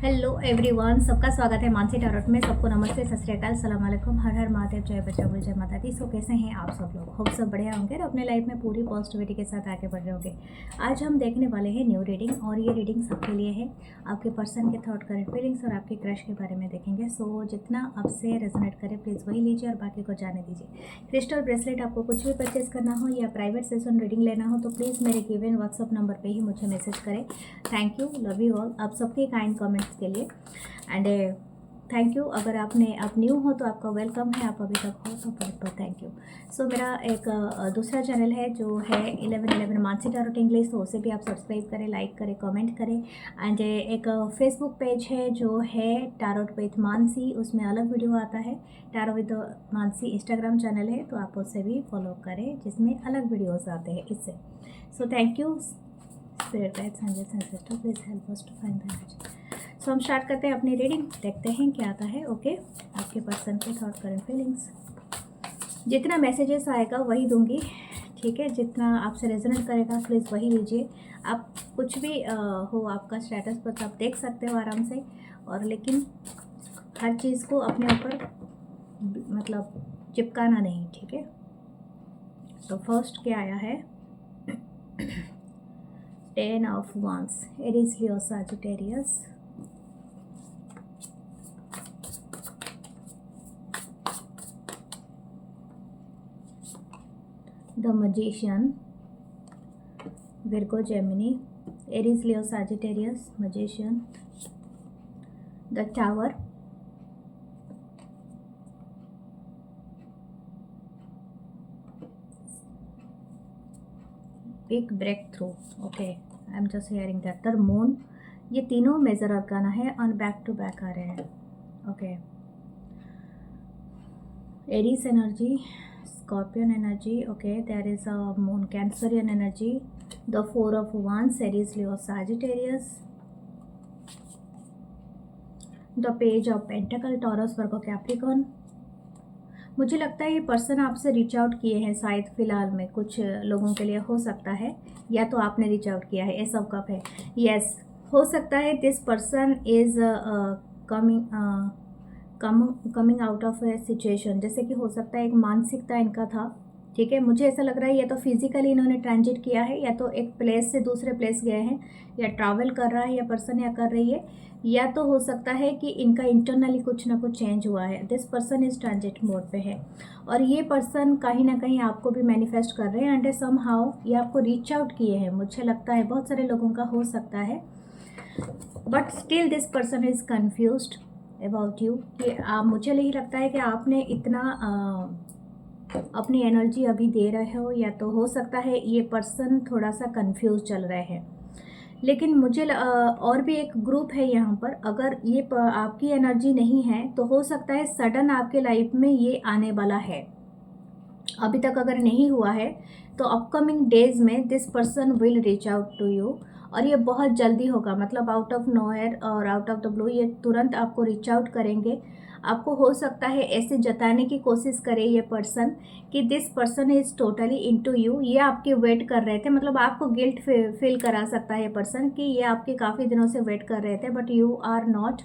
Hello everyone, सबका स्वागत है मानसी टैरोट में। सबको नमस्ते, सत श्री अकाल, सलाम अलैकुम, हर हर महादेव, जय बच्चा बोल, जय माता दी। सो कैसे हैं आप सब लोग? होप सब बढ़िया होंगे और अपने लाइफ में पूरी पॉजिटिविटी के साथ आगे बढ़ रहे होंगे। आज हम देखने वाले हैं न्यू रीडिंग, और ये रीडिंग सबके लिए है। आपके पर्सन के थॉट, करंट फीलिंग्स और आपके क्रश के बारे में देखेंगे। सो जितना आपसे रेजोनेट करे प्लीज़ वही लीजिए और बाकी को जाने दीजिए। क्रिस्टल ब्रेसलेट आपको कुछ भी परचेज करना हो या प्राइवेट सेशन रीडिंग लेना हो तो प्लीज़ मेरे गिवन व्हाट्सअप नंबर पर ही मुझे मैसेज करें। Thank you, love you all, आप सबके काइंड कमेंट्स के लिए। And thank you. अगर आप न्यू हो तो आपका वेलकम है, आप अभी तक हो तो बहुत बहुत थैंक यू। सो मेरा एक दूसरा चैनल है जो है 1111 मानसी टैरोट इंग्लिश, तो उसे भी आप सब्सक्राइब करें, लाइक करें, कमेंट करें। एंड एक फेसबुक पेज है जो है टैरोट विद मानसी, उसमें अलग वीडियो आता है। Tarot with Mansi Instagram channel है, तो आप उसे भी फॉलो करें जिसमें अलग वीडियोज़ आते हैं इससे। So thank you spirit guides, angels and sisters, please help us to find the energy. So हम स्टार्ट करते हैं अपनी रीडिंग, देखते हैं क्या आता है। ओके, आपके पर्सन के थॉट, करंट फीलिंग्स, जितना मैसेजेस आएगा वही दूंगी, ठीक है। जितना आपसे रेजोनेट करेगा प्लीज़ वही लीजिए। आप कुछ भी हो, आपका स्टेटस पर आप देख सकते हो आराम से, और लेकिन हर चीज़ को अपने ऊपर मतलब चिपकाना नहीं, ठीक है। तो फर्स्ट क्या आया है? 10 of wands, Aries, Leo, Sagittarius. The Magician, Virgo, Gemini, Aries, Leo, Sagittarius, Magician, the Tower, Big Breakthrough. Okay, I'm just hearing that. The Moon, ये तीनों मेजर अरकाना है और बैक टू बैक आ रहे हैं। Okay, Aries energy, Scorpion energy, okay, there is a moon, Cancerian energy, the 4 of wands, Aries, Leo, Sagittarius, the page of pentacle, Taurus, Virgo, Capricorn। मुझे लगता है ये पर्सन आपसे reach out किए हैं शायद, फिलहाल में कुछ लोगों के लिए हो सकता है, या तो आपने रीच आउट किया है। एस ऑफ कप है, यस, हो सकता है this person is coming out of A situation, जैसे कि हो सकता है एक मानसिकता इनका था, ठीक है। मुझे ऐसा लग रहा है या तो फिजिकली इन्होंने ट्रांजिट किया है, या तो एक प्लेस से दूसरे प्लेस गए हैं, या ट्रैवल कर रहा है या पर्सन, या कर रही है, या तो हो सकता है कि इनका इंटरनली कुछ ना कुछ चेंज हुआ है। This person is transit mode पे है, और ये पर्सन कहीं ना कहीं आपको भी मैनिफेस्ट कर रहे हैं, एंड सम हाउ ये आपको रीच आउट किए हैं। मुझे लगता है बहुत सारे लोगों का हो सकता है, but still this person is confused about you, कि मुझे नहीं लगता है कि आपने इतना अपनी एनर्जी अभी दे रहे हो, या तो हो सकता है ये पर्सन थोड़ा सा कंफ्यूज चल रहे हैं। लेकिन मुझे और भी एक ग्रुप है यहाँ पर, अगर ये आपकी एनर्जी नहीं है तो हो सकता है सडन आपके लाइफ में ये आने वाला है। अभी तक अगर नहीं हुआ है तो अपकमिंग डेज में this person will reach out to you, और ये बहुत जल्दी होगा, मतलब आउट ऑफ नोवेयर और आउट ऑफ द ब्लू ये तुरंत आपको रीच आउट करेंगे। आपको हो सकता है ऐसे जताने की कोशिश करे ये पर्सन कि this person is totally into you, ये आपके वेट कर रहे थे, मतलब आपको गिल्ट फील करा सकता है ये पर्सन कि ये आपके काफ़ी दिनों से वेट कर रहे थे, but you are not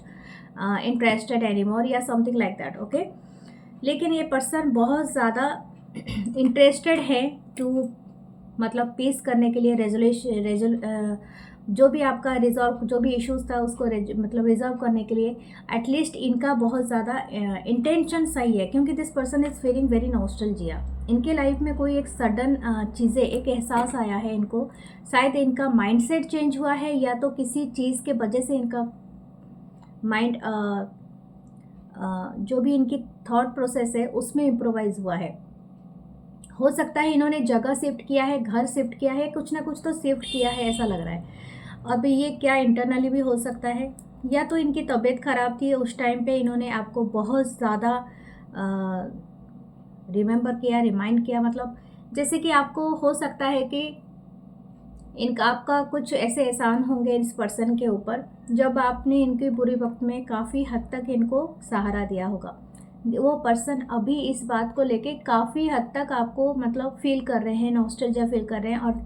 interested anymore, या समथिंग लाइक दैट। ओके, लेकिन ये पर्सन बहुत ज़्यादा इंटरेस्टेड है टू, मतलब पीस करने के लिए, जो भी आपका रिजॉल्व, जो भी इश्यूज था उसको मतलब रिजॉल्व करने के लिए एटलीस्ट इनका बहुत ज़्यादा इंटेंशन सही है, क्योंकि this person is feeling very nostalgia. इनके लाइफ में कोई एक सडन चीज़ें, एक एहसास आया है इनको, शायद इनका माइंडसेट चेंज हुआ है, या तो किसी चीज़ के वजह से इनका माइंड जो भी इनकी थॉट प्रोसेस है उसमें इम्प्रोवाइज हुआ है। हो सकता है इन्होंने जगह शिफ्ट किया है, घर शिफ्ट किया है, कुछ ना कुछ तो शिफ्ट किया है, ऐसा लग रहा है। अब ये क्या इंटरनली भी हो सकता है, या तो इनकी तबीयत ख़राब थी उस टाइम पे, इन्होंने आपको बहुत ज़्यादा रिमेंबर किया, रिमाइंड किया, मतलब जैसे कि आपको हो सकता है कि इनका आपका कुछ ऐसे एहसान होंगे इस पर्सन के ऊपर, जब आपने इनके बुरे वक्त में काफ़ी हद तक इनको सहारा दिया होगा। वो पर्सन अभी इस बात को लेके काफ़ी हद तक आपको मतलब फील कर रहे हैं, नॉस्टैल्जिया फील कर रहे हैं, और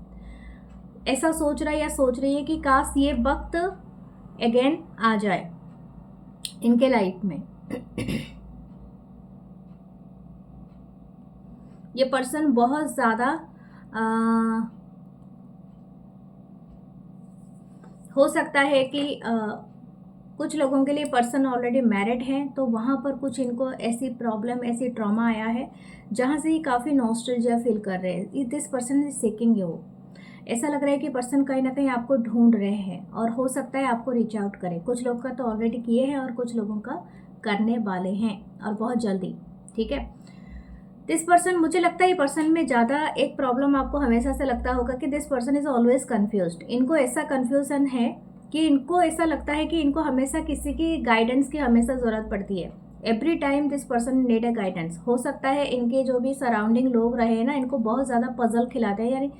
ऐसा सोच रहा है या सोच रही है कि काश ये वक्त अगेन आ जाए, इनके लाइफ में ये पर्सन बहुत ज़्यादा हो सकता है कि कुछ लोगों के लिए पर्सन ऑलरेडी मैरिड हैं, तो वहाँ पर कुछ इनको ऐसी प्रॉब्लम, ऐसी ट्रॉमा आया है जहाँ से ये काफ़ी नॉस्टैल्जिया फील कर रहे हैं। This person is seeking you. ऐसा लग रहा है कि पर्सन कहीं ना कहीं आपको ढूंढ रहे हैं और हो सकता है आपको रीच आउट करें। कुछ लोग का तो ऑलरेडी किए हैं और कुछ लोगों का करने वाले हैं और बहुत जल्दी। ठीक है, दिस पर्सन, मुझे लगता है ये पर्सन में ज़्यादा एक प्रॉब्लम आपको हमेशा से लगता होगा कि this person is always confused. इनको ऐसा कन्फ्यूजन है कि इनको ऐसा लगता है कि इनको हमेशा किसी की गाइडेंस की हमेशा ज़रूरत पड़ती है। Every time this person need a guidance. हो सकता है इनके जो भी सराउंडिंग लोग रहे हैं ना, इनको बहुत ज़्यादा पजल खिलाते हैं, यानी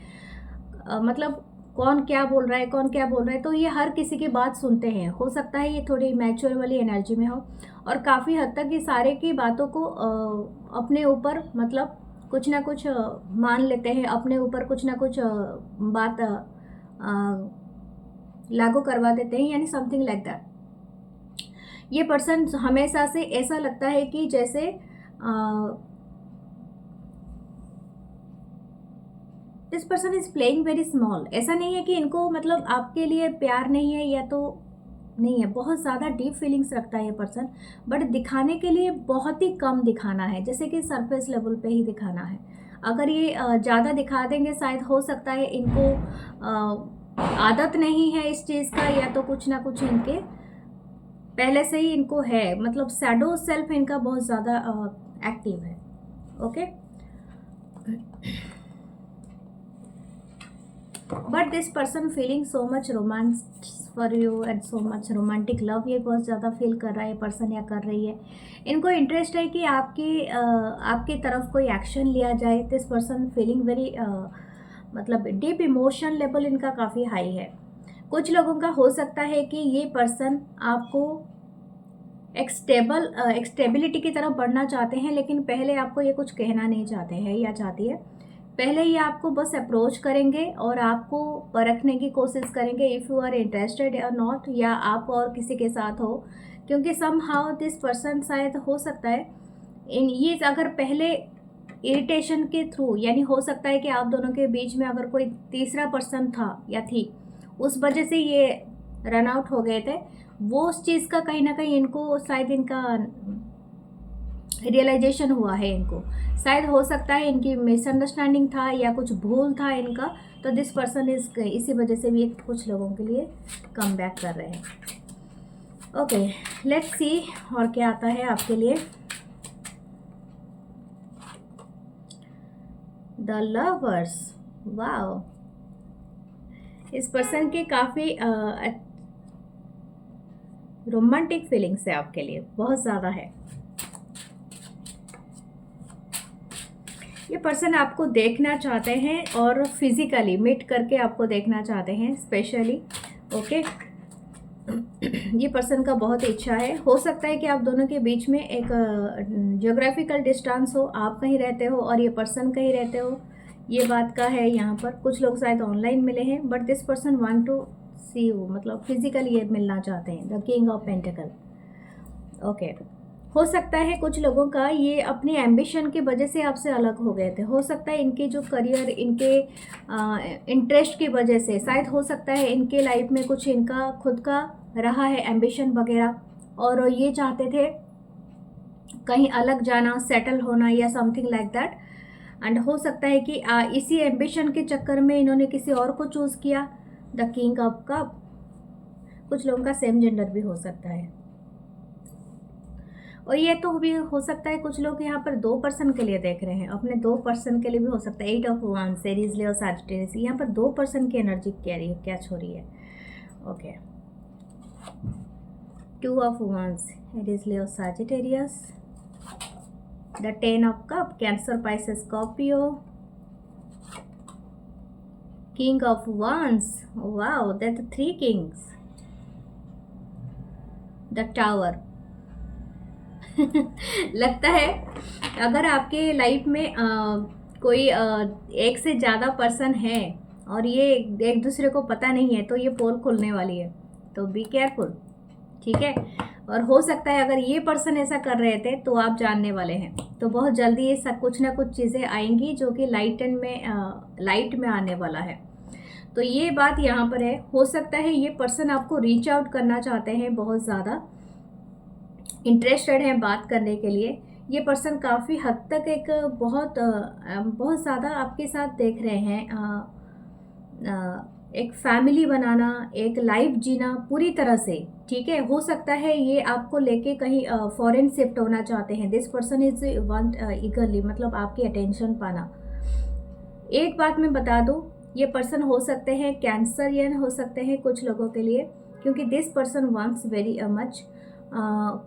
मतलब कौन क्या बोल रहा है, कौन क्या बोल रहा है, तो ये हर किसी की बात सुनते हैं। हो सकता है ये थोड़ी मैच्योर वाली एनर्जी में हो और काफ़ी हद तक ये सारे की बातों को अपने ऊपर मतलब कुछ ना कुछ मान लेते हैं, अपने ऊपर कुछ ना कुछ बात लागू करवा देते हैं, यानी समथिंग लाइक दैट। ये पर्सन हमेशा से ऐसा लगता है कि जैसे this person is playing very small. ऐसा नहीं है कि इनको मतलब आपके लिए प्यार नहीं है या तो नहीं है, बहुत ज़्यादा डीप फीलिंग्स रखता है ये पर्सन, बट दिखाने के लिए बहुत ही कम दिखाना है, जैसे कि सरफेस लेवल पे ही दिखाना है। अगर ये ज़्यादा दिखा देंगे शायद हो सकता है इनको आदत नहीं है इस चीज़ का, या तो कुछ ना कुछ इनके पहले से ही इनको है, मतलब शैडो सेल्फ इनका बहुत ज़्यादा एक्टिव है। Okay, but this person feeling so much romance for you and so much romantic love, ये बहुत ज़्यादा फील कर रहा है पर्सन या कर रही है। इनको इंटरेस्ट है कि आपकी तरफ कोई एक्शन लिया जाए। दिस पर्सन फीलिंग वेरी मतलब डीप इमोशन लेवल इनका काफ़ी हाई है। कुछ लोगों का हो सकता है कि ये पर्सन आपको एक स्टेबिलिटी की तरफ बढ़ना चाहते हैं, लेकिन पहले आपको ये कुछ कहना नहीं चाहते हैं या चाहती है। पहले ये आपको बस अप्रोच करेंगे और आपको परखने की कोशिश करेंगे इफ़ यू आर इंटरेस्टेड और नॉट, या आप और किसी के साथ हो, क्योंकि सम हाउ दिस पर्सन शायद हो सकता है ये अगर पहले इरिटेशन के थ्रू, यानी हो सकता है कि आप दोनों के बीच में अगर कोई तीसरा पर्सन था या थी, उस वजह से ये रन आउट हो गए थे, वो उस चीज़ का कहीं ना कहीं इनको शायद इनका रियलाइजेशन हुआ है इनको। शायद हो सकता है इनकी मिसअंडरस्टैंडिंग था या कुछ भूल था इनका, तो दिस पर्सन इसी वजह से भी कुछ लोगों के लिए कम बैक कर रहे हैं। ओके, लेट्स सी और क्या आता है आपके लिए। द लवर्स, वाओ, इस पर्सन के काफ़ी रोमांटिक फीलिंग्स है आपके लिए, बहुत ज़्यादा है। ये पर्सन आपको देखना चाहते हैं और फिजिकली मीट करके आपको देखना चाहते हैं स्पेशली। ओके, ये पर्सन का बहुत इच्छा है। हो सकता है कि आप दोनों के बीच में एक जियोग्राफिकल डिस्टेंस हो, आप कहीं रहते हो और ये पर्सन कहीं रहते हो, ये बात का है यहाँ पर। कुछ लोग शायद ऑनलाइन मिले हैं, but this person want to see you, मतलब फिजिकली ये मिलना चाहते हैं। The king of pentacle. Okay, हो सकता है कुछ लोगों का ये अपनी एम्बिशन की वजह से आपसे अलग हो गए थे। हो सकता है इनके जो करियर, इनके इंटरेस्ट की वजह से, शायद हो सकता है इनके लाइफ में कुछ इनका खुद का रहा है एम्बिशन वगैरह, और ये चाहते थे कहीं अलग जाना, सेटल होना या समथिंग लाइक दैट। एंड हो सकता है कि इसी एम्बिशन के चक्कर में इन्होंने किसी और को चूज़ किया। द किंग ऑफ कप, कुछ लोगों का सेम जेंडर भी हो सकता है, और ये तो भी हो सकता है कुछ लोग यहाँ पर 2 पर्सन के लिए देख रहे हैं, अपने 2 पर्सन के लिए भी हो सकता है। 8 of wands, Aries, Leo, Sagittarius, यहाँ पर 2 पर्सन की एनर्जी क्या छो रही है। Okay, 2 of wands, Aries, Leo, Sagittarius, the 10 of cup, cancer, Pisces, Scorpio, king of wands, wow, that 3 Kings, the tower. लगता है अगर आपके लाइफ में कोई एक से ज़्यादा पर्सन है और ये एक दूसरे को पता नहीं है, तो ये पोल खुलने वाली है, तो बी केयरफुल। ठीक है, और हो सकता है अगर ये पर्सन ऐसा कर रहे थे तो आप जानने वाले हैं। तो बहुत जल्दी ये सब कुछ ना कुछ चीज़ें आएंगी जो कि लाइट में आने वाला है। तो ये बात यहाँ पर है। हो सकता है ये पर्सन आपको रीच आउट करना चाहते हैं, बहुत ज़्यादा इंटरेस्टेड हैं बात करने के लिए। ये पर्सन काफ़ी हद तक एक बहुत ज़्यादा आपके साथ देख रहे हैं, एक फैमिली बनाना, एक लाइफ जीना पूरी तरह से, ठीक है। हो सकता है ये आपको लेके कहीं फॉरेन शिफ्ट होना चाहते हैं। दिस पर्सन इज वांट ईगरली, मतलब आपकी अटेंशन पाना। एक बात मैं बता दूं, ये पर्सन हो सकते हैं कैंसरियन हो सकते हैं कुछ लोगों के लिए, क्योंकि this person wants very much.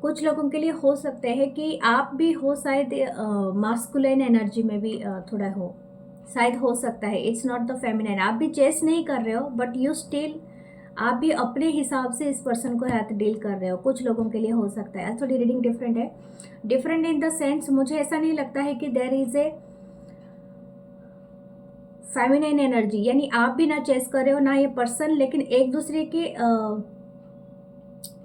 कुछ लोगों के लिए हो सकते हैं कि आप भी हो शायद मास्कुलिन एनर्जी में भी थोड़ा हो, शायद हो सकता है। इट्स नॉट द फेमिनाइन, आप भी चेस नहीं कर रहे हो, बट यू स्टिल आप भी अपने हिसाब से इस पर्सन को हाथ डील कर रहे हो। कुछ लोगों के लिए हो सकता है। थोड़ी रीडिंग डिफरेंट है, डिफरेंट इन द सेंस मुझे ऐसा नहीं लगता है कि there is a feminine energy, यानी आप भी ना चेस कर रहे हो ना ये पर्सन, लेकिन एक दूसरे के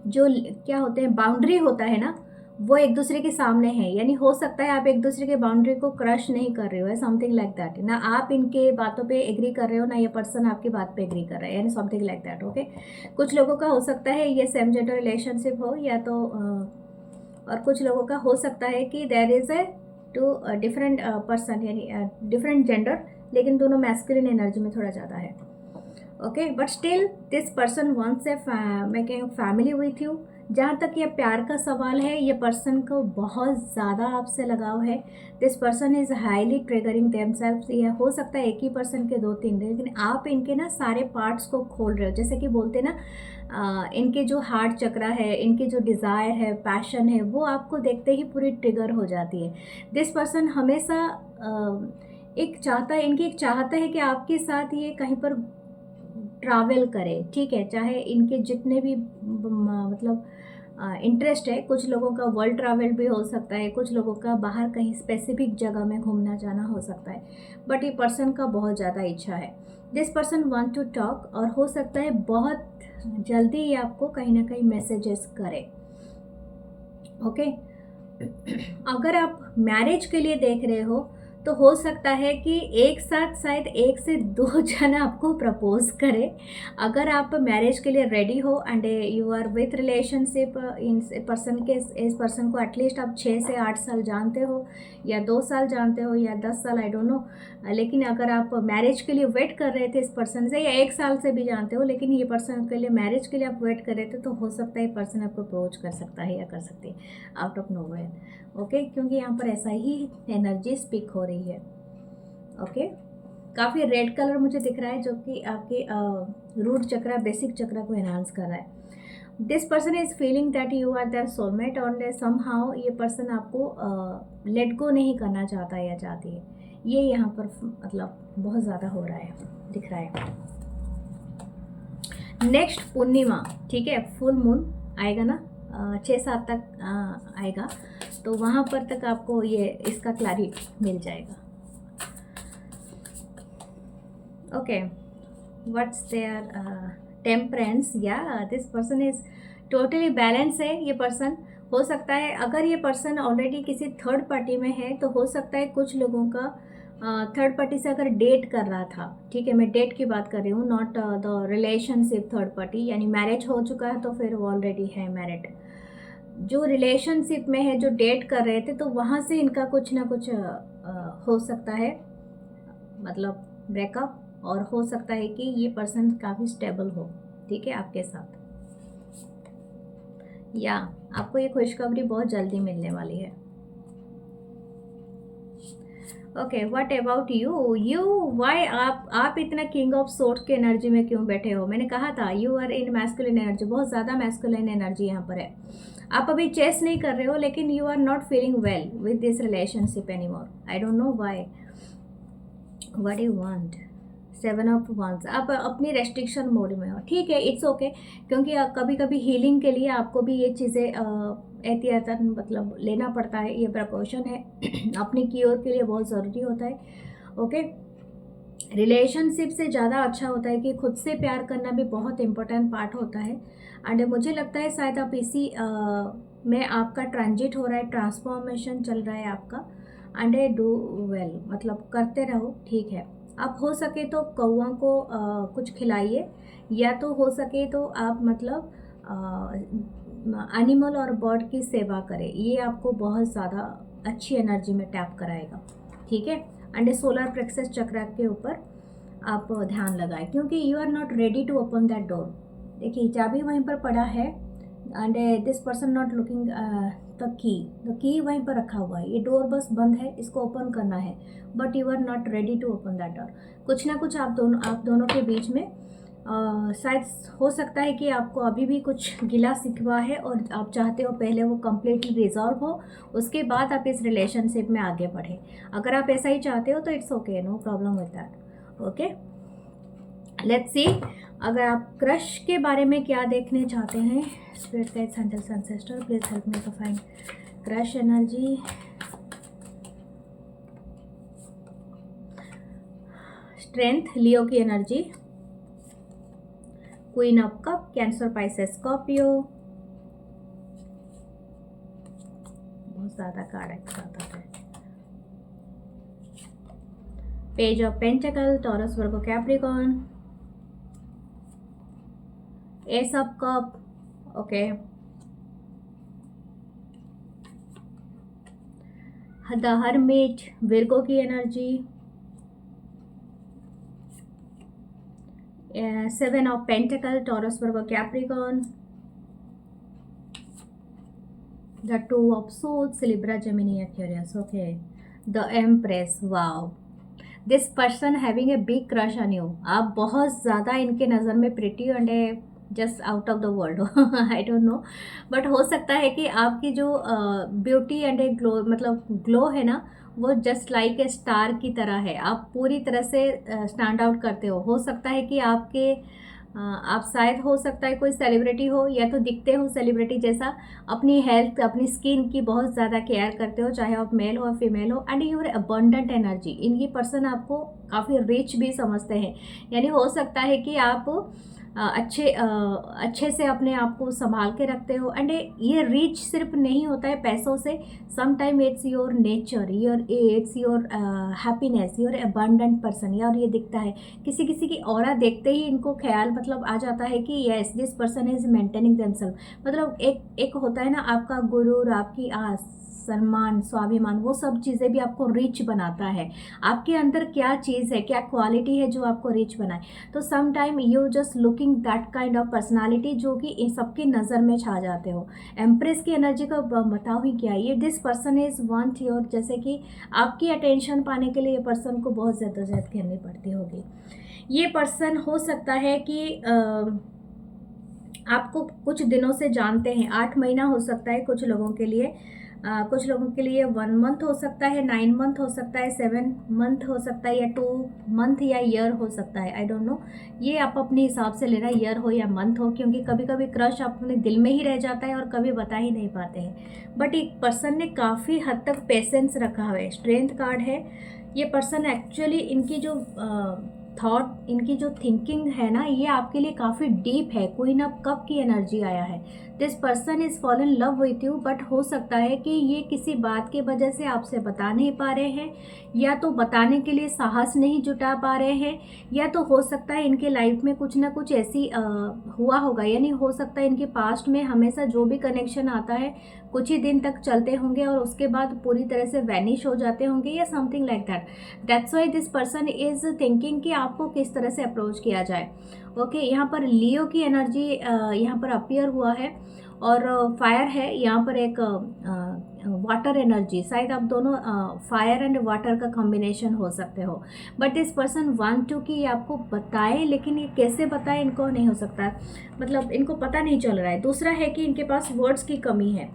जो क्या होते हैं बाउंड्री होता है ना, वो एक दूसरे के सामने है। यानी हो सकता है आप एक दूसरे के बाउंड्री को क्रश नहीं कर रहे हो, समथिंग लाइक दैट। ना आप इनके बातों पे एग्री कर रहे हो, ना ये पर्सन आपकी बात पे एग्री कर रहा है, यानी समथिंग लाइक दैट। ओके, कुछ लोगों का हो सकता है ये सेम जेंडर रिलेशनशिप हो, या तो और कुछ लोगों का हो सकता है कि there is a two different person, यानी डिफरेंट जेंडर, लेकिन दोनों मैस्कुलिन एनर्जी में थोड़ा ज़्यादा है। Okay, but still this person wants a making family with you. जहाँ तक ये प्यार का सवाल है, ये पर्सन को बहुत ज़्यादा आपसे लगाव है। This person is highly triggering themselves. ये हो सकता है एक ही पर्सन के 2-3, लेकिन आप इनके ना सारे पार्ट्स को खोल रहे हो। जैसे कि बोलते ना इनके जो हार्ट चक्रा है, इनकी जो डिज़ायर है, पैशन है, वो आपको देखते ही पूरी ट्रिगर हो जाती है। दिस पर्सन हमेशा इनकी एक चाहता है कि आपके साथ ये कहीं पर ट्रैवल करे, ठीक है। चाहे इनके जितने भी मतलब इंटरेस्ट है, कुछ लोगों का वर्ल्ड ट्रैवल भी हो सकता है, कुछ लोगों का बाहर कहीं स्पेसिफिक जगह में घूमना जाना हो सकता है, बट ये पर्सन का बहुत ज़्यादा इच्छा है। This person want to talk, और हो सकता है बहुत जल्दी ये आपको कहीं ना कहीं मैसेजेस करे। ओके, अगर आप मैरिज के लिए देख रहे हो तो हो सकता है कि एक साथ शायद 1 से 2 जन आपको प्रपोज करे। अगर आप मैरिज के लिए रेडी हो and you are with relationship in person के, इस पर्सन को एटलीस्ट आप 6 से 8 साल जानते हो, या 2 साल जानते हो, या 10 साल, आई डोंट नो। लेकिन अगर आप मैरिज के लिए वेट कर रहे थे इस पर्सन से, या 1 साल से भी जानते हो, लेकिन ये पर्सन के लिए मैरिज के लिए आप वेट कर रहे थे, तो हो सकता है पर्सन आपको अप्रोच कर सकता है या कर सकती है आउट ऑफ नोवेयर। ओके, क्योंकि यहाँ पर ऐसा ही एनर्जी स्पीक हो रही है। ओके, काफ़ी रेड कलर मुझे दिख रहा है, जो कि आपके रूट चक्रा, बेसिक चक्रा को एनहांस कर रहा है। This person is feeling that you are their soulmate, और समहाउ ये पर्सन आपको लेट गो नहीं करना चाहता या चाहती है। ये यहाँ पर मतलब बहुत ज़्यादा हो रहा है, दिख रहा है। नेक्स्ट पूर्णिमा, ठीक है, फुल मून आएगा ना, 6-7 तक आएगा, तो वहाँ पर तक आपको ये इसका क्लैरिटी मिल जाएगा। ओके, व्हाट्स देयर टेम्परेंस, या this person is totally balance है। ये पर्सन हो सकता है, अगर ये पर्सन ऑलरेडी किसी थर्ड पार्टी में है, तो हो सकता है कुछ लोगों का थर्ड पार्टी से अगर डेट कर रहा था, ठीक है, मैं डेट की बात कर रही हूँ, not the relationship third party, यानी मैरिज हो चुका है तो फिर वो ऑलरेडी है मैरिड। जो रिलेशनशिप में है, जो डेट कर रहे थे, तो वहाँ से इनका कुछ ना कुछ हो सकता है, मतलब ब्रेकअप, और हो सकता है कि ये पर्सन काफ़ी स्टेबल हो, ठीक है, आपके साथ, या आपको ये खुशखबरी बहुत जल्दी मिलने वाली है। Okay, what about you why आप इतना किंग ऑफ सोर्ड्स की एनर्जी में क्यों बैठे हो? मैंने कहा था you are in masculine energy, बहुत ज़्यादा मैस्कुलिन एनर्जी यहाँ पर है। आप अभी चेस नहीं कर रहे हो, लेकिन you are not feeling well with this relationship any more. I don't know why, what you want. 7 of wands, आप अपनी रेस्ट्रिक्शन मोड में हो, ठीक है, इट्स ओके, क्योंकि कभी कभी हीलिंग के लिए आपको भी ये चीज़ें एहतियातन मतलब लेना पड़ता है, ये प्रिकॉशन है अपनी क्योर के लिए बहुत ज़रूरी होता है। ओके, रिलेशनशिप से ज़्यादा अच्छा होता है कि खुद से प्यार करना भी बहुत इम्पोर्टेंट पार्ट होता है। एंड मुझे लगता है शायद आप इसी में आपका ट्रांजिट हो रहा है, ट्रांसफॉर्मेशन चल रहा है आपका। एंड डू वेल, मतलब करते रहो, ठीक है। आप हो सके तो कौवा को कुछ खिलाइए, या तो हो सके तो आप मतलब एनिमल और बर्ड की सेवा करें। ये आपको बहुत ज़्यादा अच्छी एनर्जी में टैप कराएगा, ठीक है। एंड सोलर प्लेक्सस चक्र के ऊपर आप ध्यान लगाएं, क्योंकि you are not ready to open that door. देखिए चाबी वहीं पर पड़ा है, and this person not looking the key वहीं पर रखा हुआ है। ये डोर बस बंद है, इसको ओपन करना है, but you are not ready to open that door. कुछ ना कुछ आप दोनों के बीच में शायद हो सकता है कि आपको अभी भी कुछ गिला शिकवा है, और आप चाहते हो पहले वो कम्प्लीटली रिजॉल्व हो, उसके बाद आप इस रिलेशनशिप में आगे बढ़े। अगर आप ऐसा ही चाहते हो तो it's okay, no problem with that. Okay, let's see अगर आप क्रश के बारे में क्या देखने चाहते हैं। Spirit guides, angels, ancestor, please help me to find crush energy. Strength, Leo की energy, queen of cup, cancer, Pisces, Scorpio. बहुत ज़्यादा कार्ड एक साथ आता है। Page of pentacle, Taurus, Virgo, Capricorn, ace of cup, okay, the hermit, Virgo की energy, seven of pentacle, Taurus, Virgo, Capricorn, the two of swords, Libra, Gemini, Aquarius. Okay, the Empress. Wow, this person having a big crush on you. आप बहुत ज़्यादा इनके नज़र में pretty and just out of the world, I don't no, but हो सकता है कि आपकी जो ब्यूटी एंड ए ग्लो, मतलब ग्लो है ना, वो जस्ट लाइक ए स्टार की तरह है। आप पूरी तरह से स्टैंड आउट करते हो सकता है कि आपके आप शायद हो सकता है कोई सेलिब्रिटी हो, या तो दिखते हो सेलिब्रिटी जैसा, अपनी हेल्थ, अपनी स्किन की बहुत ज़्यादा केयर करते हो, चाहे आप मेल हो फीमेल हो। एंड यूर अबंडेंट एनर्जी, इनकी पर्सन आपको काफ़ी रिच भी समझते हैं, यानी हो सकता है कि आप अच्छे से अपने आप को संभाल के रखते हो। एंड ये रीच सिर्फ नहीं होता है पैसों से, some time it's your nature, it's your happiness, your abundant person. और ये दिखता है किसी किसी की ऑरा देखते ही इनको ख्याल मतलब आ जाता है कि yes this person is maintaining themself. मतलब एक होता है ना आपका गुरूर, आपकी सम्मान, स्वाभिमान, वो सब चीज़ें भी आपको रिच बनाता है। आपके अंदर क्या चीज़ है, क्या क्वालिटी है जो आपको रिच बनाए। तो some time you just looking that kind of personality जो कि इन सबकी नज़र में छा जाते हो। एम्प्रेस की एनर्जी का बताओ ही क्या, ये this person is want your, जैसे कि आपकी अटेंशन पाने के लिए ये पर्सन को बहुत ज़्यादा करनी पड़ती होगी। ये पर्सन हो सकता है कि आपको कुछ दिनों से जानते हैं, 8 महीना हो सकता है कुछ लोगों के लिए, कुछ लोगों के लिए 1 मंथ हो सकता है, 9 मंथ हो सकता है, 7 मंथ हो सकता है, या 2 मंथ या ईयर हो सकता है, आई डोंट नो। ये आप अपने हिसाब से लेना, ईयर हो या मंथ हो, क्योंकि कभी कभी क्रश अपने दिल में ही रह जाता है और कभी बता ही नहीं पाते हैं। बट एक पर्सन ने काफ़ी हद तक पेशेंस रखा हुआ है, स्ट्रेंथ कार्ड है। ये पर्सन एक्चुअली इनकी जो थॉट, इनकी जो थिंकिंग है ना, ये आपके लिए काफ़ी डीप है। क्वीन ऑफ कप की एनर्जी आया है। This person is fall in love with you, but हो सकता है कि ये किसी बात की वजह से आपसे बता नहीं पा रहे हैं, या तो बताने के लिए साहस नहीं जुटा पा रहे हैं, या तो हो सकता है इनके लाइफ में कुछ ना कुछ ऐसी हुआ होगा, यानी हो सकता है इनके पास्ट में हमेशा जो भी कनेक्शन आता है कुछ ही दिन तक चलते होंगे और उसके बाद पूरी तरह से वैनिश हो जाते होंगे, या something like that. That's why this person is thinking कि आपको किस तरह से अप्रोच किया जाए। ओके, यहाँ पर लियो की एनर्जी यहाँ पर अपीयर हुआ है, और फायर है यहाँ पर, एक वाटर एनर्जी। शायद आप दोनों फायर एंड वाटर का कॉम्बिनेशन हो सकते हो। But this person want to कि आपको बताएं, लेकिन ये कैसे बताएं इनको नहीं हो सकता है, मतलब इनको पता नहीं चल रहा है। दूसरा है कि इनके पास वर्ड्स की कमी है।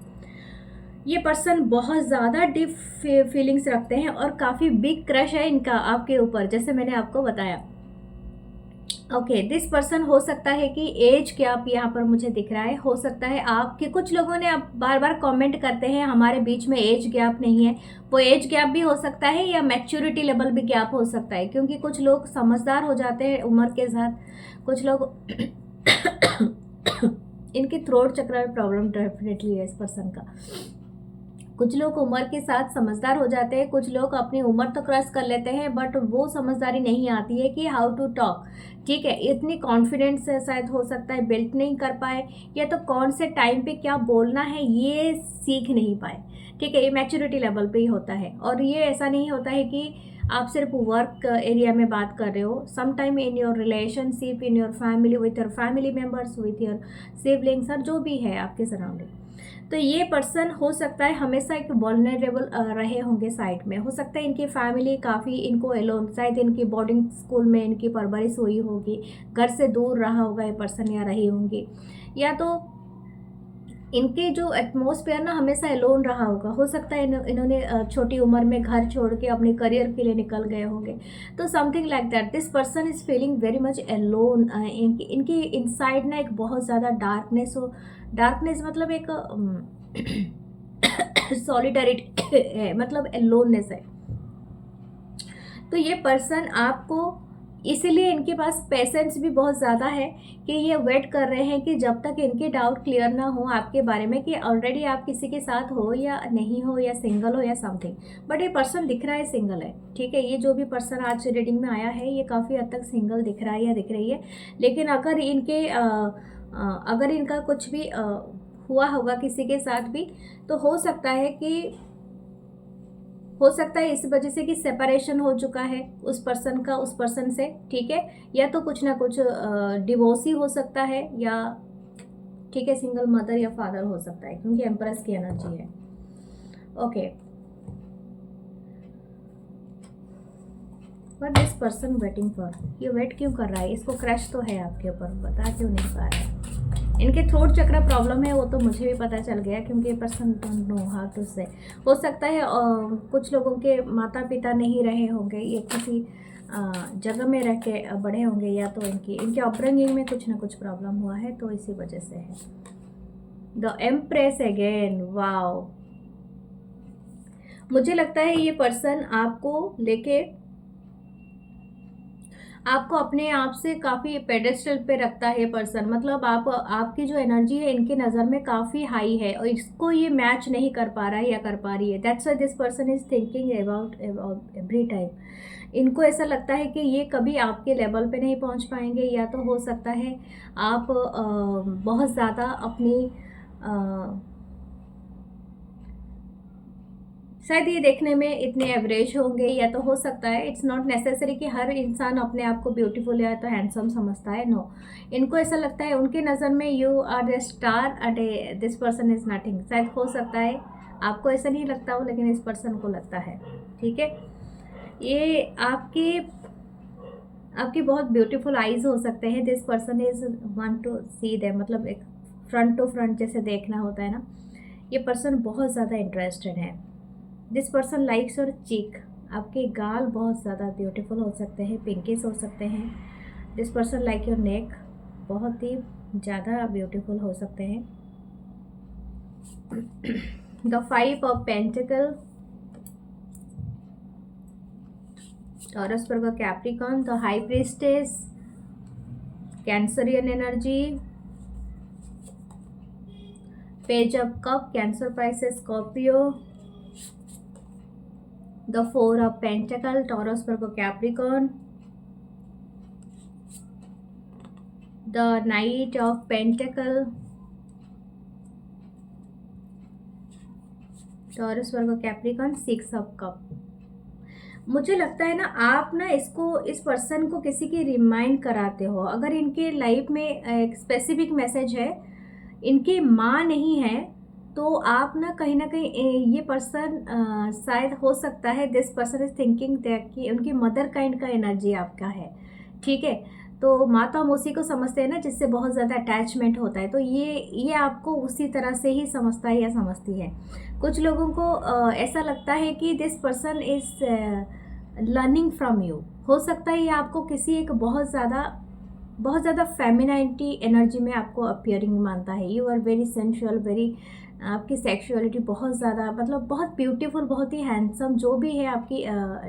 ये पर्सन बहुत ज़्यादा डीप फीलिंग्स रखते हैं और काफ़ी बिग क्रश है इनका आपके ऊपर, जैसे मैंने आपको बताया। ओके, दिस पर्सन हो सकता है कि एज गैप यहाँ पर मुझे दिख रहा है। हो सकता है आपके कुछ लोगों ने अब बार बार कमेंट करते हैं हमारे बीच में एज गैप नहीं है, वो एज गैप भी हो सकता है या मैच्योरिटी लेवल भी गैप हो सकता है, क्योंकि कुछ लोग समझदार हो जाते हैं उम्र के साथ, कुछ लोग इनकी थ्रोट चक्र में प्रॉब्लम डेफिनेटली है इस पर्सन का। कुछ लोग उम्र के साथ समझदार हो जाते हैं, कुछ लोग अपनी उम्र तो क्रॉस कर लेते हैं बट वो समझदारी नहीं आती है कि हाउ टू टॉक, ठीक है, इतनी कॉन्फिडेंस से शायद हो सकता है बिल्ट नहीं कर पाए, या तो कौन से टाइम पे क्या बोलना है ये सीख नहीं पाए, ठीक है, ये मैच्योरिटी लेवल पे ही होता है। और ये ऐसा नहीं होता है कि आप सिर्फ वर्क एरिया में बात कर रहे हो, some time in your relationship, in your family, with your family members, with your siblings, और जो भी है आपके सराउंडिंग। तो ये पर्सन हो सकता है हमेशा एक वल्नरेबल रहे होंगे साइड में। हो सकता है इनकी फैमिली काफ़ी इनको एलोन, शायद इनकी बोर्डिंग स्कूल में इनकी परवरिश हुई होगी, घर से दूर रहा होगा ये पर्सन या रही होंगी, या तो इनके जो एटमॉस्फेयर ना हमेशा एलोन रहा होगा। हो सकता है इन्होंने छोटी उम्र में घर छोड़ के अपने करियर के लिए निकल गए होंगे, तो something like that this person is feeling very much alone. इनकी इनसाइड ना एक बहुत ज़्यादा डार्कनेस हो, डार्कनेस मतलब एक सॉलिडरिटी है, मतलब एलोननेस है। तो ये पर्सन आपको, इसीलिए इनके पास पेशेंस भी बहुत ज़्यादा है कि ये वेट कर रहे हैं कि जब तक इनके डाउट क्लियर ना हो आपके बारे में कि ऑलरेडी आप किसी के साथ हो या नहीं हो, या सिंगल हो या समथिंग। बट ये पर्सन दिख रहा है सिंगल है, ठीक है, ये जो भी पर्सन आज रीडिंग में आया है ये काफ़ी हद तक सिंगल दिख रहा है या दिख रही है। लेकिन अगर अगर इनका कुछ भी हुआ होगा किसी के साथ भी, तो हो सकता है इस वजह से कि सेपरेशन हो चुका है उस पर्सन का उस पर्सन से, ठीक है, या तो कुछ ना कुछ डिवोर्स ही हो सकता है, या ठीक है सिंगल मदर या फादर हो सकता है, क्योंकि एम्प्रेस की एनर्जी है। Okay, but this person waiting for, ये वेट क्यों कर रहा है? इसको क्रश तो है आपके ऊपर, बता क्यों नहीं पा रहा है? इनके थ्रोट चक्र प्रॉब्लम है, वो तो मुझे भी पता चल गया, क्योंकि person don't know how to say. हो सकता है कुछ लोगों के माता पिता नहीं रहे होंगे, ये किसी जगह में रह के बड़े होंगे, या तो इनके अपब्रिंगिंग में कुछ ना कुछ प्रॉब्लम हुआ है, तो इसी वजह से है। द एम्प्रेस अगेन, वाओ, मुझे लगता है ये पर्सन आपको अपने आप से काफ़ी पेडेस्टल पे रखता है पर्सन, मतलब आपकी जो एनर्जी है इनकी नज़र में काफ़ी हाई है और इसको ये मैच नहीं कर पा रहा है या कर पा रही है। That's why this person is thinking about every time. इनको ऐसा लगता है कि ये कभी आपके लेवल पे नहीं पहुंच पाएंगे, या तो हो सकता है आप बहुत ज़्यादा अपनी शायद ये देखने में इतने एवरेज होंगे, या तो हो सकता है इट्स नॉट नेसेसरी कि हर इंसान अपने आप को ब्यूटीफुल या तो हैंडसम समझता है, नो, इनको ऐसा लगता है उनके नज़र में you are the star and this person is nothing. शायद हो सकता है आपको ऐसा नहीं लगता हो, लेकिन इस पर्सन को लगता है, ठीक है। ये आपकी बहुत ब्यूटीफुल आईज हो सकते हैं, this person is want to see them, मतलब एक फ्रंट टू फ्रंट जैसे देखना होता है ना, ये पर्सन बहुत ज़्यादा इंटरेस्टेड है। This person likes your cheek, आपके गाल बहुत ज़्यादा ब्यूटीफुल हो सकते हैं, पिंकिश हो सकते हैं। This person like your neck, बहुत ही ज़्यादा ब्यूटीफुल हो सकते हैं। The 5 of pentacle, Taurus Virgo Capricorn, the high priestess, Cancerian energy, page of cup, cancer, Pisces, Scorpio, the 4 of Pentacle, Taurus, Virgo, Capricorn, the Knight of Pentacle, Taurus, Virgo, Capricorn, 6 of Cup। मुझे लगता है ना आप ना इस person को किसी की रिमाइंड कराते हो। अगर इनके लाइफ में एक स्पेसिफिक मैसेज है, इनकी माँ नहीं है, तो आप ना कहीं ये पर्सन शायद हो सकता है this person is thinking that कि उनकी मदर काइंड का एनर्जी आपका है, ठीक है। तो माँ तो हम उसी को समझते हैं ना जिससे बहुत ज़्यादा अटैचमेंट होता है, तो ये आपको उसी तरह से ही समझता है या समझती है। कुछ लोगों को ऐसा लगता है कि this person is learning from you. हो सकता है ये आपको किसी एक बहुत ज़्यादा बहुत ज़्यादा फेमिनिटी एनर्जी में आपको अपियरिंग मानता है। You are very sensual, very, आपकी सेक्सुअलिटी बहुत ज़्यादा, मतलब बहुत ब्यूटीफुल, बहुत ही हैंडसम, जो भी है आपकी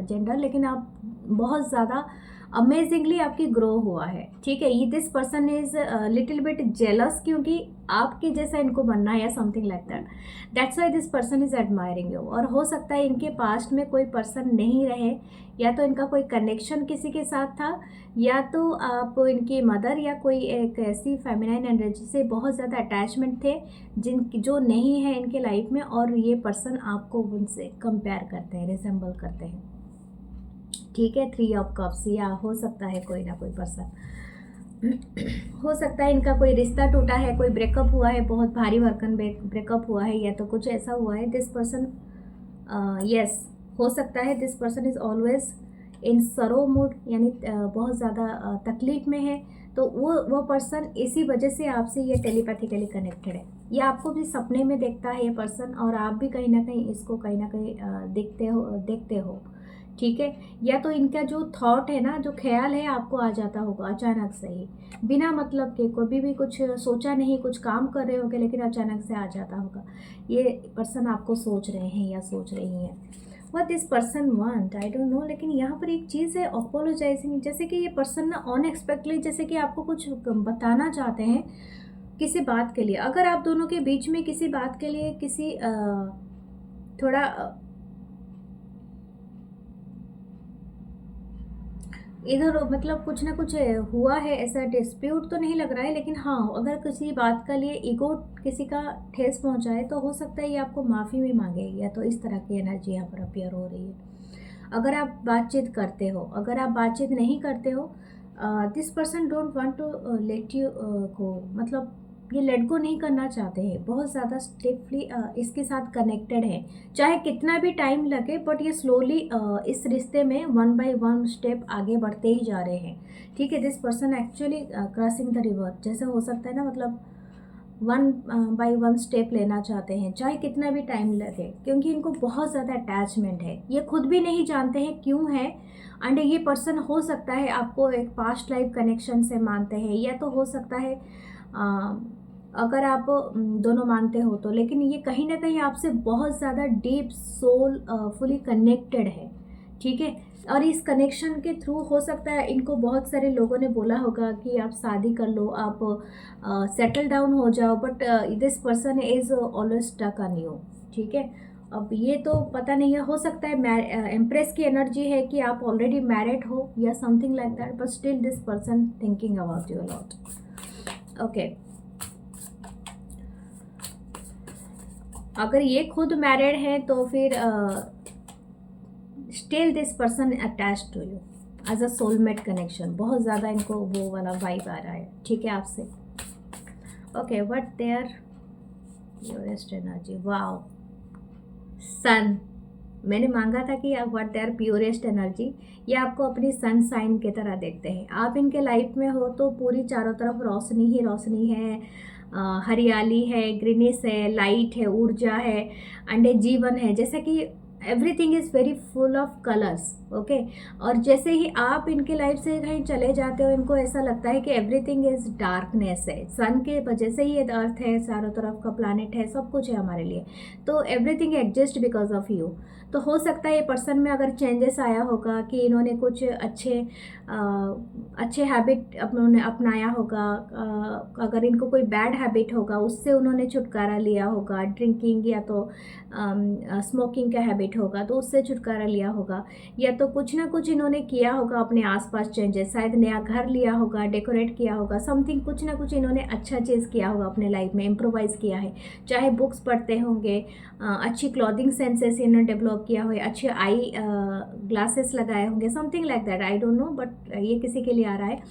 जेंडर, लेकिन आप बहुत ज़्यादा अमेजिंगली आपकी ग्रो हुआ है। ठीक है, ये this person is little bit jealous, क्योंकि आपके जैसा इनको बनना है या something like that, that's why this person is admiring you. और हो सकता है इनके पास्ट में कोई पर्सन नहीं रहे, या तो इनका कोई कनेक्शन किसी के साथ था, या तो आप इनकी मदर या कोई एक ऐसी फेमिनाइन एनर्जी से बहुत ज़्यादा अटैचमेंट थे जो नहीं है इनके लाइफ में, और ये पर्सन आपको उनसे कंपेयर करते हैं, रिसेंबल करते हैं। ठीक है, 3 ऑफ कप्स, या हो सकता है कोई ना कोई पर्सन, हो सकता है इनका कोई रिश्ता टूटा है, कोई ब्रेकअप हुआ है, बहुत भारी भरकम ब्रेकअप हुआ है, या तो कुछ ऐसा हुआ है। दिस पर्सन, यस, हो सकता है this person is always in सरो मूड, यानी बहुत ज़्यादा तकलीफ़ में है, तो वो पर्सन इसी वजह से आपसे ये टेलीपैथिकली कनेक्टेड है। ये आपको भी सपने में देखता है ये पर्सन, और आप भी कहीं ना कहीं इसको कहीं ना कहीं देखते हो। ठीक है, या तो इनका जो थॉट है ना, जो ख्याल है, आपको आ जाता होगा अचानक से ही, बिना मतलब के, कभी भी कुछ सोचा नहीं, कुछ काम कर रहे होगे लेकिन अचानक से आ जाता होगा। ये पर्सन आपको सोच रहे हैं या सोच रही हैं। What this person want, I don't no, लेकिन यहाँ पर एक चीज़ है, अपोलोजाइजिंग, जैसे कि ये पर्सन ना अनएक्सपेक्टेडली, जैसे कि आपको कुछ बताना चाहते हैं किसी बात के लिए। अगर आप दोनों के बीच में किसी बात के लिए किसी थोड़ा इधर मतलब कुछ ना कुछ हुआ है, ऐसा डिस्प्यूट तो नहीं लग रहा है, लेकिन हाँ, अगर किसी बात का लिए ईगो किसी का ठेस पहुंचाए तो हो सकता है ये आपको माफ़ी भी मांगे, या तो इस तरह की एनर्जी यहाँ पर अपीयर हो रही है। अगर आप बातचीत करते हो, अगर आप बातचीत नहीं करते हो, this person don't want to let you go, मतलब ये लेट गो नहीं करना चाहते हैं, बहुत ज़्यादा स्टिफली इसके साथ कनेक्टेड है, चाहे कितना भी टाइम लगे, बट ये स्लोली इस रिश्ते में 1 बाय 1 स्टेप आगे बढ़ते ही जा रहे हैं। ठीक है, this person actually crossing the river, जैसे हो सकता है ना, मतलब 1 बाय 1 स्टेप लेना चाहते हैं, चाहे कितना भी टाइम लगे, क्योंकि इनको बहुत ज़्यादा अटैचमेंट है। ये खुद भी नहीं जानते हैं क्यों है, एंड ये पर्सन हो सकता है आपको एक पास्ट लाइफ कनेक्शन से मानते हैं, या तो हो सकता है अगर आप दोनों मानते हो तो, लेकिन ये कहीं ना कहीं आपसे बहुत ज़्यादा डीप सोल फुली कनेक्टेड है। ठीक है, और इस कनेक्शन के थ्रू हो सकता है इनको बहुत सारे लोगों ने बोला होगा कि आप शादी कर लो, आप सेटल डाउन हो जाओ, but this person is always stuck on you. ठीक है, अब ये तो पता नहीं है, हो सकता है एम्प्रेस की एनर्जी है कि आप ऑलरेडी मैरिड हो या something like that, but still this person thinking about you a lot. Okay, अगर ये खुद मैरिड है तो फिर still this person attach to you as a soulmate connection, बहुत ज़्यादा इनको वो वाला वाइब आ रहा है। ठीक है, आपसे। Okay, what their purest energy, wow, sun, मैंने मांगा था कि व्हाट देयर प्योरेस्ट एनर्जी, ये आपको अपनी सन साइन की तरह देखते हैं। आप इनके लाइफ में हो तो पूरी चारों तरफ रोशनी ही रोशनी है, हरियाली है, ग्रीनिश है, लाइट है, ऊर्जा है, एंड जीवन है, जैसे कि everything is very full of colours. Okay, और जैसे ही आप इनके लाइफ से कहीं चले जाते हो, इनको ऐसा लगता है कि एवरीथिंग इज़ डार्कनेस है। सन के वजह से ही ये अर्थ है, चारों तरफ का प्लानिट है, सब कुछ है हमारे लिए, तो everything exist because of you. तो हो सकता है ये पर्सन में अगर चेंजेस आया होगा कि इन्होंने कुछ अच्छे हैबिट उन्होंने अपनाया होगा, अगर इनको कोई बैड हैबिट होगा उससे उन्होंने छुटकारा लिया होगा, ड्रिंकिंग या तो स्मोकिंग का हैबिट होगा तो उससे छुटकारा लिया होगा, या तो कुछ ना कुछ इन्होंने किया होगा अपने आसपास चेंजेस, शायद नया घर लिया होगा, डेकोरेट किया होगा, समथिंग, कुछ ना कुछ इन्होंने अच्छा चीज़ किया होगा अपने लाइफ में, इम्प्रोवाइज़ किया है, चाहे बुक्स पढ़ते होंगे, अच्छी क्लॉथिंग सेंसेस इन्होंने डेवलप किया हुआ है, अच्छे आई ग्लासेस लगाए होंगे, something like that, I don't no, but ये किसी के लिए आ रहा है।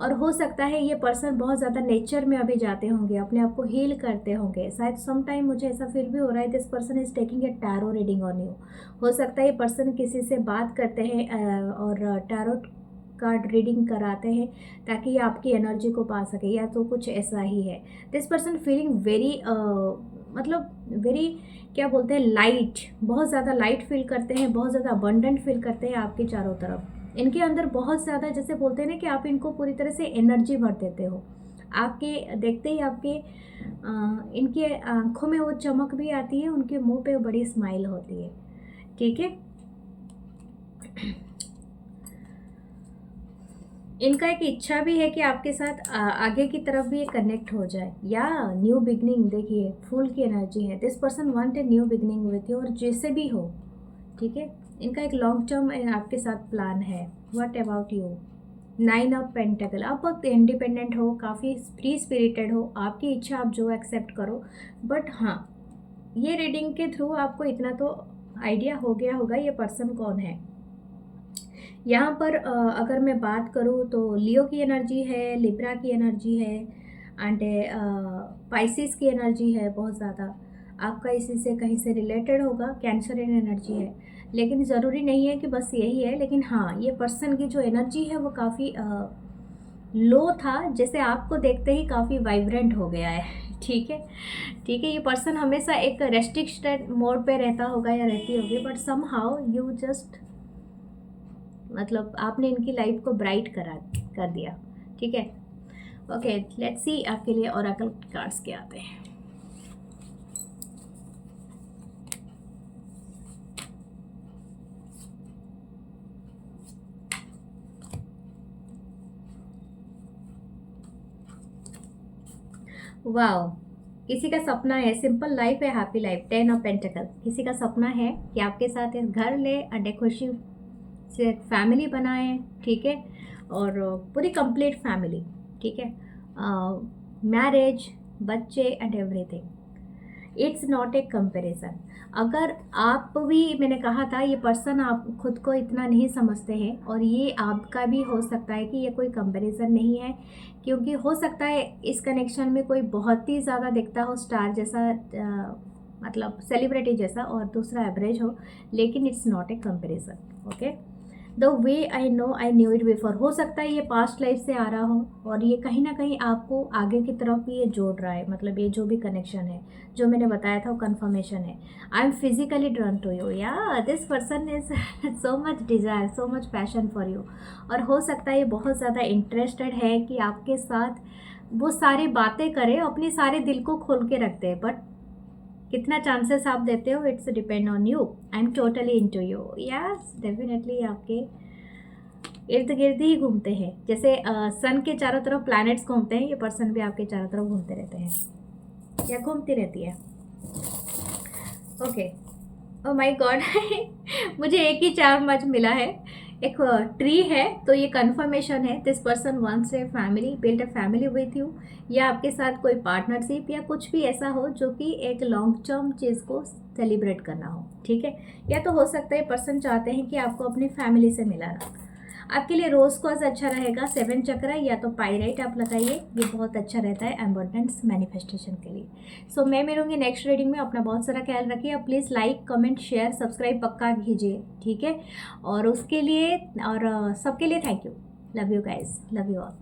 और हो सकता है ये पर्सन बहुत ज़्यादा नेचर में अभी जाते होंगे, अपने आप को हील करते होंगे, शायद सम टाइम मुझे ऐसा फील भी हो रहा है this person is taking a tarot reading on you. हो सकता है ये पर्सन किसी से बात करते हैं और टैरो कार्ड रीडिंग कराते हैं ताकि ये आपकी एनर्जी को पा सके, या तो कुछ ऐसा ही है। दिस पर्सन फीलिंग वेरी मतलब वेरी, क्या बोलते हैं, लाइट, बहुत ज़्यादा लाइट फील करते हैं, बहुत ज़्यादा अबंडेंट फील करते हैं आपके चारों तरफ। इनके अंदर बहुत ज़्यादा, जैसे बोलते हैं ना कि आप इनको पूरी तरह से एनर्जी भर देते हो। आपके देखते ही आपके इनके आँखों में वो चमक भी आती है, उनके मुंह पे बड़ी स्माइल होती है। ठीक है, इनका एक इच्छा भी है कि आपके साथ आगे की तरफ भी ये कनेक्ट हो जाए, या न्यू बिगनिंग। देखिए फूल की एनर्जी है, this person want a new beginning with you, और जैसे भी हो। ठीक है, इनका एक लॉन्ग टर्म आपके साथ प्लान है। What about you? 9 of pentacle. आप बहुत इंडिपेंडेंट हो, काफ़ी फ्री स्पिरिटेड हो, आपकी इच्छा आप जो एक्सेप्ट करो। बट हाँ, ये रीडिंग के थ्रू आपको इतना तो आइडिया हो गया होगा ये पर्सन कौन है। यहाँ पर अगर मैं बात करूँ तो लियो की एनर्जी है, लिब्रा की एनर्जी है, एंड पाइसिस की एनर्जी है बहुत ज़्यादा। आपका इसी से कहीं से रिलेटेड होगा। कैंसरियन एनर्जी है, लेकिन ज़रूरी नहीं है कि बस यही है। लेकिन हाँ, ये पर्सन की जो एनर्जी है वो काफ़ी लो था, जैसे आपको देखते ही काफ़ी वाइब्रेंट हो गया है। ठीक है, ठीक है, ये पर्सन हमेशा एक रेस्ट्रिक्टेड मोड पे रहता होगा या रहती होगी, but somehow you just, मतलब आपने इनकी लाइफ को ब्राइट कर दिया। ठीक है, ओके, लेट्स सी आपके लिए ओरेकल कार्ड्स क्या आते हैं। वाओ, किसी का सपना है सिंपल लाइफ है, हैप्पी लाइफ। 10 of pentacle. किसी का सपना है कि आपके साथ एक घर ले, अड्डे खुशी से एक फैमिली बनाए। ठीक है, और पूरी कंप्लीट फैमिली। ठीक है, मैरिज, बच्चे and everything. It's not a comparison. अगर आप भी, मैंने कहा था ये पर्सन आप खुद को इतना नहीं समझते हैं, और ये आपका भी हो सकता है कि ये कोई कंपैरिजन नहीं है, क्योंकि हो सकता है इस कनेक्शन में कोई बहुत ही ज़्यादा दिखता हो स्टार जैसा, मतलब सेलिब्रिटी जैसा, और दूसरा एवरेज हो, लेकिन it's not a comparison. Okay, the way I knew it before. हो सकता है ये पास्ट लाइफ से आ रहा हो, और ये कहीं ना कहीं आपको आगे की तरफ भी ये जोड़ रहा है। मतलब ये जो भी कनेक्शन है जो मैंने बताया था वो कन्फर्मेशन है। I am physically drawn to you, या this person is so much desire, so much passion for you. और हो सकता है ये बहुत ज़्यादा इंटरेस्टेड है कि आपके साथ वो सारी बातें करे, अपने सारे दिल को खोल के रखते हैं। बट कितना चांसेस आप देते हो, it's depend on you. I am totally into you. Yes, definitely आपके इर्द गिर्द ही घूमते हैं, जैसे सन के चारों तरफ प्लैनेट्स घूमते हैं, ये पर्सन भी आपके चारों तरफ घूमते रहते हैं या घूमती रहती है। ओके, ओ माय गॉड, मुझे एक ही चार्म आज मिला है, एक ट्री है। तो ये कंफर्मेशन है, this person wants a family, build a family with you, या आपके साथ कोई पार्टनरशिप या कुछ भी ऐसा हो जो कि एक लॉन्ग टर्म चीज़ को सेलिब्रेट करना हो। ठीक है, या तो हो सकता है पर्सन चाहते हैं कि आपको अपनी फैमिली से मिलाना। आपके लिए रोज़ क्वार्ट्ज अच्छा रहेगा, 7 चक्र, या तो पाइराइट आप लगाइए, ये बहुत अच्छा रहता है एबंडेंस मैनिफेस्टेशन के लिए। सो मैं मिलूंगी नेक्स्ट रीडिंग में। अपना बहुत सारा ख्याल रखिए, और please like comment share subscribe पक्का कीजिए। ठीक है, और उसके लिए और सबके लिए thank you. Love you guys, love you all.